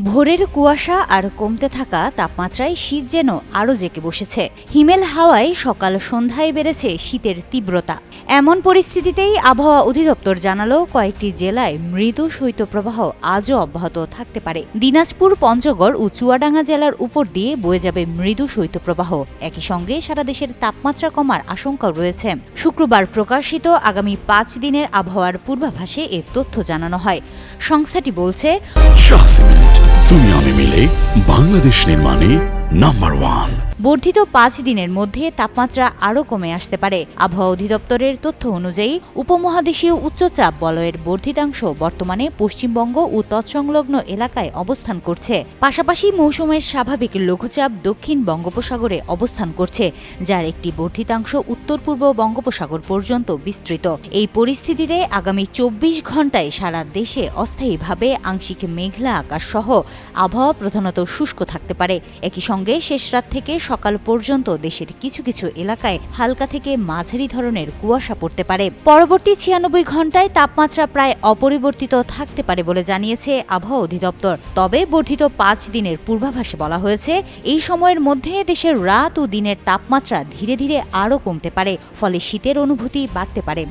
ভোরের কুয়াশা আর কমতে থাকা তাপমাত্রায় শীত যেন আরও জেঁকে বসেছে। হিমেল হাওয়ায় সকাল সন্ধ্যায় বেড়েছে শীতের তীব্রতা। এমন পরিস্থিতিতেই আবহাওয়া অধিদপ্তর জানালো, কয়েকটি জেলায় মৃদু শৈত্যপ্রবাহ আজও অব্যাহত থাকতে পারে। দিনাজপুর, পঞ্চগড় ও চুয়াডাঙ্গা জেলার উপর দিয়ে বয়ে যাবে মৃদু শৈত্যপ্রবাহ। একই সঙ্গে সারা দেশের তাপমাত্রা কমার আশঙ্কাও রয়েছে। শুক্রবার প্রকাশিত আগামী 5 দিনের আবহাওয়ার পূর্বাভাসে এ তথ্য জানানো হয়। সংস্থাটি বলছে, তুমি আমি মিলে বাংলাদেশ নির্মাণে নাম্বার 1। বর্ধিত 5 দিনের মধ্যে তাপমাত্রা আরও কমে আসতে পারে। আবহাওয়া অধিদপ্তরের তথ্য অনুযায়ী উপমহাদেশীয় উচ্চচাপ বলয়ের বর্ধিতাংশ বর্তমানে পশ্চিমবঙ্গ ও তৎসংলগ্ন এলাকায় অবস্থান করছে। পাশাপাশি মৌসুমের স্বাভাবিক লঘুচাপ দক্ষিণ বঙ্গোপসাগরে অবস্থান করছে, যার একটি বর্ধিতাংশ উত্তর পূর্ব বঙ্গোপসাগর পর্যন্ত বিস্তৃত। এই পরিস্থিতিতে আগামী 24 ঘণ্টায় সারা দেশে অস্থায়ীভাবে আংশিক মেঘলা আকাশ সহ আবহাওয়া প্রধানত শুষ্ক থাকতে পারে। একই সঙ্গে শেষ রাত থেকে সকাল পর্যন্ত দেশের কিছু কিছু এলাকায় হালকা থেকে মাঝারি ধরনের কুয়াশা পড়তে পারে। পরবর্তী 96 ঘণ্টায় তাপমাত্রা প্রায় অপরিবর্তিত থাকতে পারে বলে জানিয়েছে আবহাওয়া অধিদপ্তর। তবে বর্ধিত 5 দিনের পূর্বাভাসে বলা হয়েছে, এই সময়ের মধ্যে দেশের রাত ও দিনের তাপমাত্রা ধীরে ধীরে আরও কমতে পারে, ফলে শীতের অনুভূতি বাড়তে পারে।